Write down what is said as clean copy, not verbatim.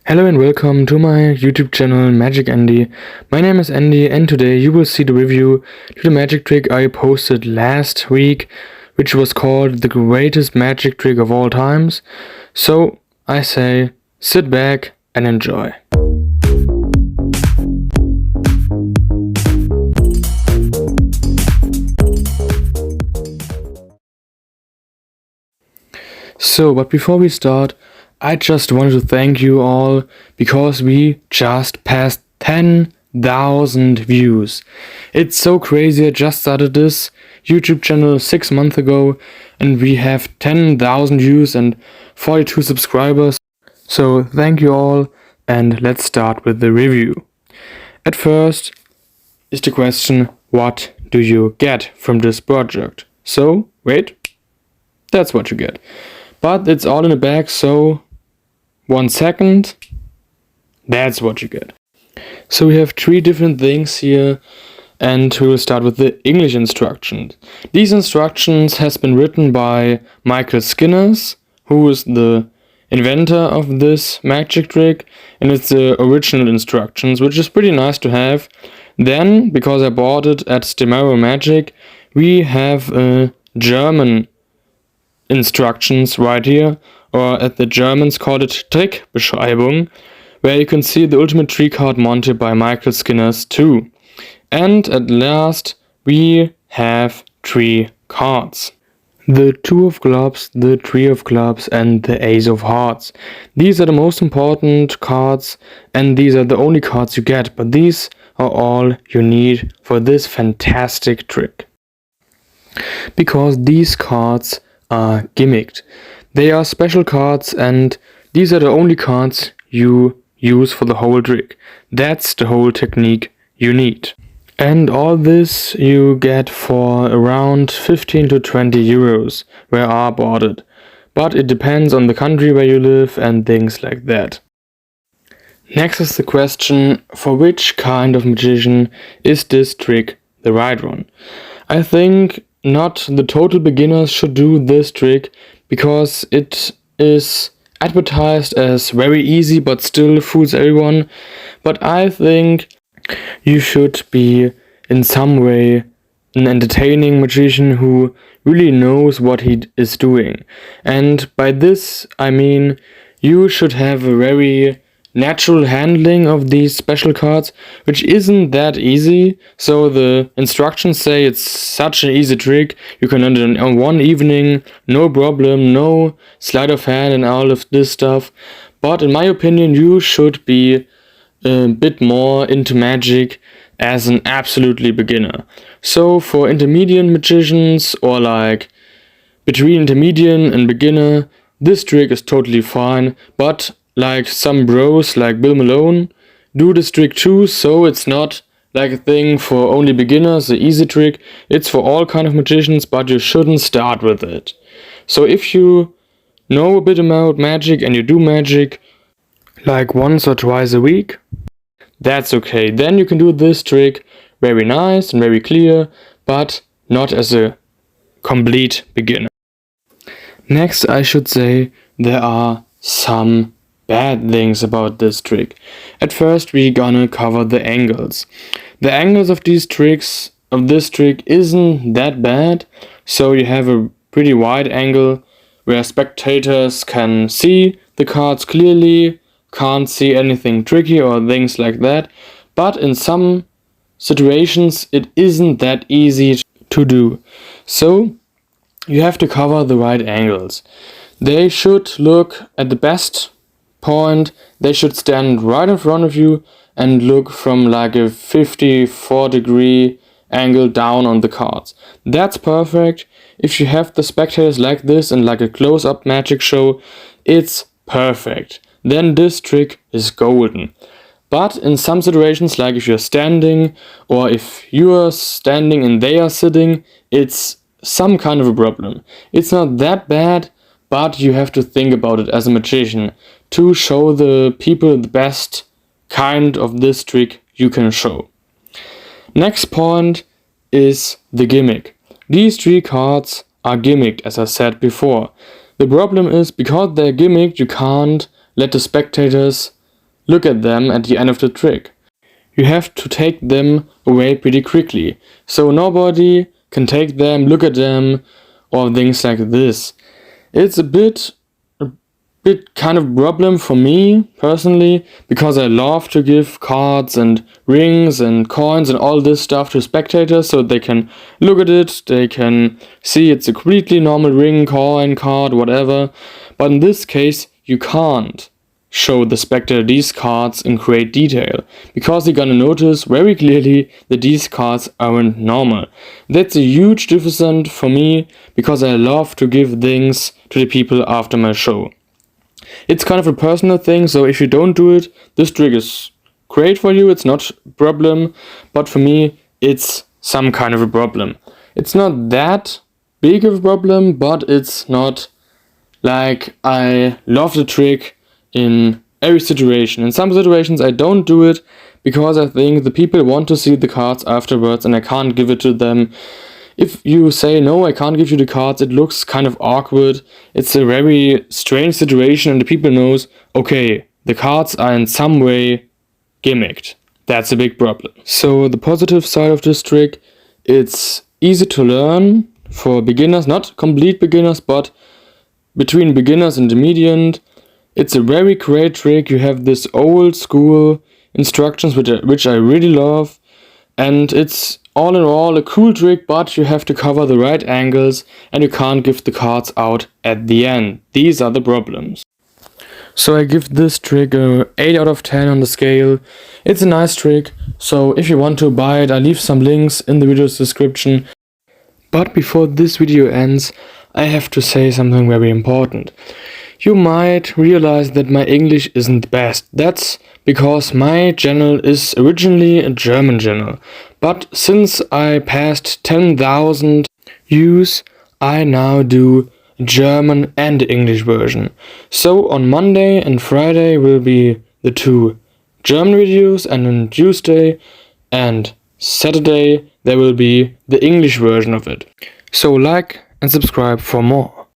Hello and welcome to my YouTube channel Magic Andy. My name is Andy and today you will see the review to the magic trick I posted last week, which was called the greatest magic trick of all times. So I say sit back and enjoy. But before we start, I just wanted to thank you all because we just passed 10,000 views. It's so crazy. I just started this YouTube channel 6 months ago and we have 10,000 views and 42 subscribers. So thank you all and let's start with the review. At first is the question, what do you get from this project? So wait, that's what you get. But it's all in a bag, so 1 second, that's what you get. So we have 3 different things here and we will start with the English instructions. These instructions has been written by Michael Skinners, who is the inventor of this magic trick, and it's the original instructions, which is pretty nice to have. Then, because I bought it at Stemaro Magic, we have a German instructions right here, or as the Germans call it Trickbeschreibung, where you can see the ultimate tree Card Monte by Michael Skinners too. And at last we have 3 cards. The 2 of clubs, the 3 of clubs and the ace of hearts. These are the most important cards and these are the only cards you get, but these are all you need for this fantastic trick. Because these cards are gimmicked. They are special cards and these are the only cards you use for the whole trick. That's the whole technique you need. And all this you get for around 15 to 20 euros where I bought it. But it depends on the country where you live and things like that. Next is the question, for which kind of magician is this trick the right one? I think not the total beginners should do this trick because it is advertised as very easy but still fools everyone. But I think you should be in some way an entertaining magician who really knows what he is doing. And by this I mean you should have a very natural handling of these special cards, which isn't that easy. So the instructions say it's such an easy trick, you can learn it in one evening, no problem, no sleight of hand and all of this stuff. But in my opinion you should be a bit more into magic as an absolutely beginner. So for intermediate magicians or like between intermediate and beginner, this trick is totally fine, but like some bros like Bill Malone do this trick too, so it's not like a thing for only beginners, the easy trick. It's for all kind of magicians, but you shouldn't start with it. So if you know a bit about magic and you do magic like once or twice a week, that's okay. Then you can do this trick very nice and very clear, but not as a complete beginner. Next, I should say there are some bad things about this trick. At first we gonna cover the angles. The angles of these tricks, of this trick, isn't that bad. So you have a pretty wide angle where spectators can see the cards clearly, can't see anything tricky or things like that. But in some situations it isn't that easy to do. So you have to cover the right angles. They should look at the best point, they should stand right in front of you and look from like a 54-degree angle down on the cards. That's perfect. If you have the spectators like this and like a close-up magic show, it's perfect. Then this trick is golden. But in some situations, like if you're standing or if you're standing and they are sitting, it's some kind of a problem. It's not that bad, but you have to think about it as a magician to show the people the best kind of this trick you can show. Next point is the gimmick. These 3 cards are gimmicked, as I said before. The problem is because they're gimmicked, you can't let the spectators look at them at the end of the trick. You have to take them away pretty quickly, so nobody can take them, look at them, or things like this. It's a bit kind of problem for me personally, because I love to give cards and rings and coins and all this stuff to spectators so they can look at it, they can see it's a completely normal ring, coin, card, whatever. But in this case, you can't show the spectator these cards in great detail, because you're gonna notice very clearly that these cards aren't normal. That's a huge difference for me, because I love to give things to the people after my show. It's kind of a personal thing, so if you don't do it, this trick is great for you, it's not a problem, but for me, it's some kind of a problem. It's not that big of a problem, but it's not like I love the trick in every situation. In some situations, I don't do it because I think the people want to see the cards afterwards and I can't give it to them. If you say, no, I can't give you the cards, it looks kind of awkward. It's a very strange situation and the people knows, okay, the cards are in some way gimmicked. That's a big problem. So the positive side of this trick, it's easy to learn for beginners, not complete beginners, but between beginners and intermediate. It's a very great trick. You have this old school instructions, which I really love. And it's all in all a cool trick, but you have to cover the right angles and you can't give the cards out at the end. These are the problems. So I give this trick a 8 out of 10 on the scale. It's a nice trick, so if you want to buy it, I leave some links in the video's description. But before this video ends, I have to say something very important. You might realize that my English isn't the best. That's because my channel is originally a German channel. But since I passed 10,000 views, I now do German and English version. So on Monday and Friday will be the 2 German videos, and on Tuesday and Saturday there will be the English version of it. So like and subscribe for more.